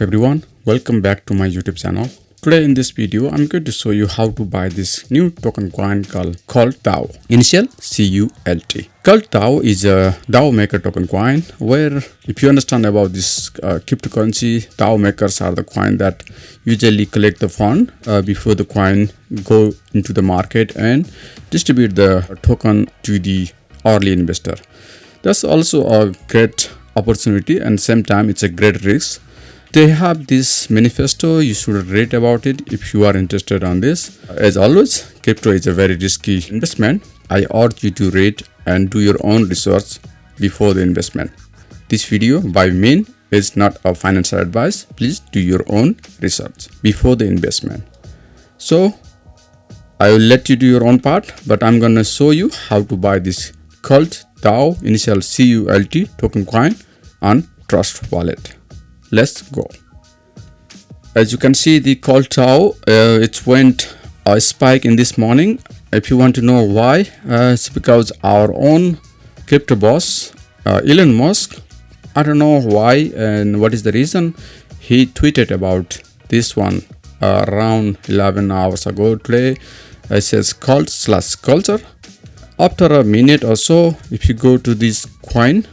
Everyone, welcome back to my YouTube channel. Today in this video, I'm going to show you how to buy this new token coin called CultDAO, initial CULT. CultDAO is a DAO maker token coin where, if you understand about this cryptocurrency, DAO makers are the coin that usually collect the fund before the coin go into the market and distribute the token to the early investor. That's also a great opportunity and same time it's a great risk. They have this manifesto. You should read about it if you are interested on this. As always, crypto is a very risky investment. I urge you to read and do your own research before the investment. This video by me is not a financial advice. Please do your own research before the investment. So I will let you do your own part, but I'm gonna show you how to buy this CultDAO initial CULT token coin on Trust Wallet. Let's go. As you can see, the CultDAO it went a spike in this morning. If you want to know why, it's because our own crypto boss Elon Musk, I don't know why and what is the reason, he tweeted about this one around 11 hours ago today. It says cult/culture. After a minute or so, if you go to this coin,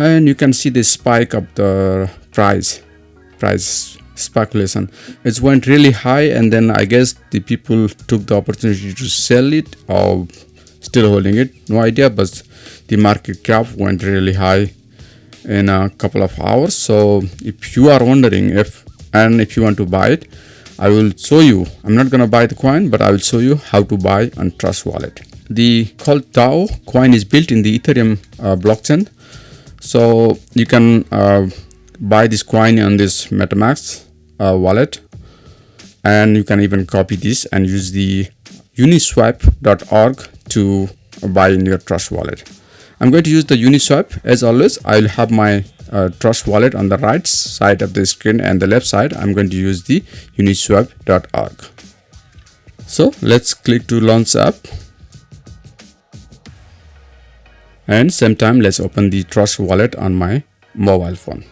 and you can see the spike of the price speculation. It went really high, and then I guess the people took the opportunity to sell it or still holding it. No idea, but the market cap went really high in a couple of hours. So if you are wondering if you want to buy it, I will show you. I'm not gonna buy the coin, but I will show you how to buy on Trust Wallet. The CultDAO coin is built in the Ethereum blockchain. So you can buy this coin on this MetaMask wallet, and you can even copy this and use the UniSwap.org to buy in your Trust Wallet. I'm going to use the UniSwap. As always, I'll have my Trust Wallet on the right side of the screen, and the left side I'm going to use the UniSwap.org. So let's click to launch app. And same time, let's open the Trust Wallet on my mobile phone.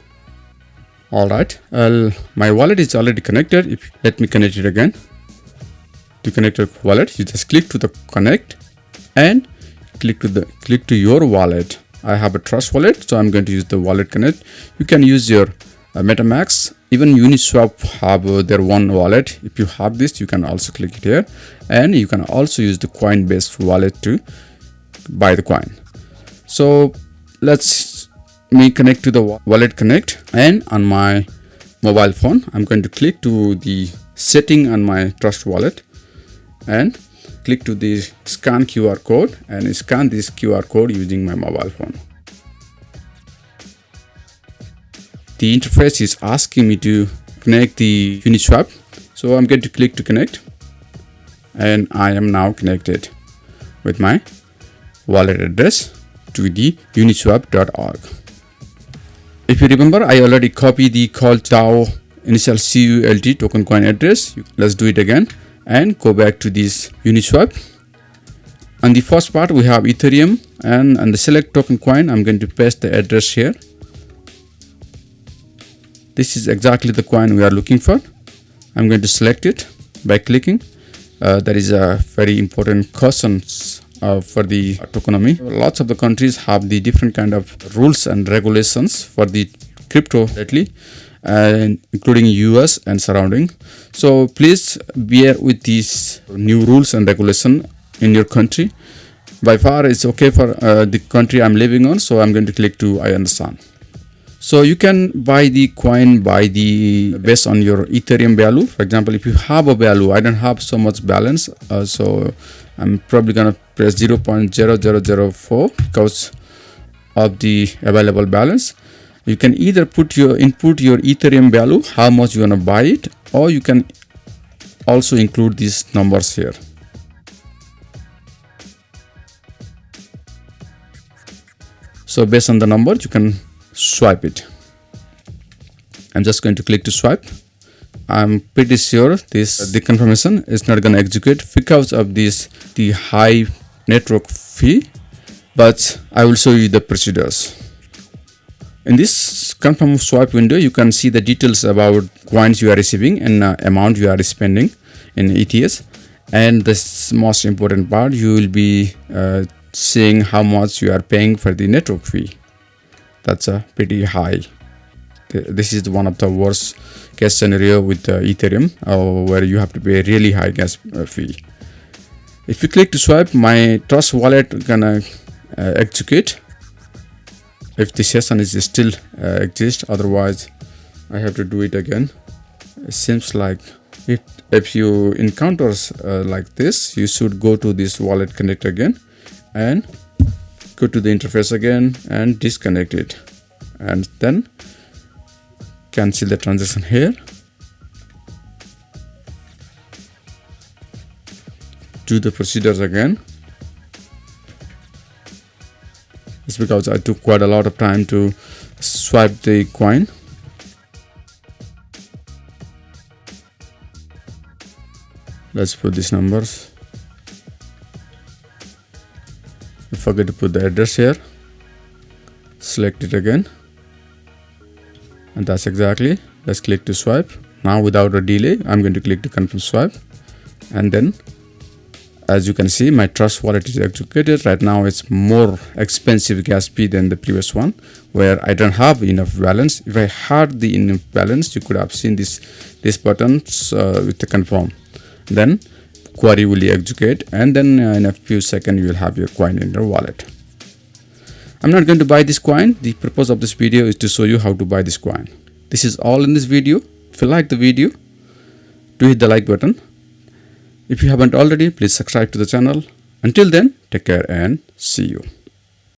All right, my wallet is already connected. Let me connect it again. To connect your wallet, you just click to the connect and click to your wallet. I have a Trust Wallet, so I'm going to use the wallet connect. You can use your MetaMask. Even Uniswap have their own wallet. If you have this, you can also click it here, and you can also use the coin-based wallet to buy the coin. So let's me connect to the wallet connect, and on my mobile phone I'm going to click to the setting on my Trust Wallet and click to the scan QR code and scan this QR code using my mobile phone. The interface is asking me to connect the Uniswap, so I'm going to click to connect, and I am now connected with my wallet address to the uniswap.org. If you remember, I already copied the CultDAO initial CULT token coin address. Let's do it again and go back to this Uniswap. On the first part, we have Ethereum, and on the select token coin, I'm going to paste the address here. This is exactly the coin we are looking for. I'm going to select it by clicking. There is a very important caution for the tokenomics. Lots of the countries have the different kind of rules and regulations for the crypto lately, and including US and surrounding. So please bear with these new rules and regulation in your country. By far, it's okay for the country I'm living on, so I'm going to click to I understand. So you can buy the coin based on your Ethereum value. For example, if you have a value, I don't have so much balance, so I'm probably gonna press 0.0004 because of the available balance. You can either input your Ethereum value, how much you wanna buy it, or you can also include these numbers here. So based on the numbers, you can swipe it. I'm just going to click to swipe. I'm pretty sure the confirmation is not going to execute because of the high network fee, but I will show you the procedures. In this confirm swipe window, you can see the details about coins you are receiving and amount you are spending in ETS. And this most important part, you will be seeing how much you are paying for the network fee. That's a pretty high. This is one of the worst case scenario with Ethereum, where you have to pay a really high gas fee. If you click to swipe, my trust wallet gonna execute if the session is still exist. Otherwise I have to do it again. It seems like if you encounters like this, you should go to this wallet connect again and go to the interface again and disconnect it, and then cancel the transaction here. Do the procedures again. It's because I took quite a lot of time to swipe the coin. Let's put these numbers. I forget to put the address here. Select it again. And that's exactly. Let's click to swipe. Now without a delay, I'm going to click to confirm swipe. And then, as you can see, my trust wallet is executed. Right now it's more expensive gas fee than the previous one, where I don't have enough balance. If I had the enough balance, you could have seen this buttons with the confirm. Then query will execute, and then in a few seconds you will have your coin in your wallet. I'm not going to buy this coin. The purpose of this video is to show you how to buy this coin. This is all in this video. If you like the video, do hit the like button. If you haven't already, please subscribe to the channel. Until then, take care and see you.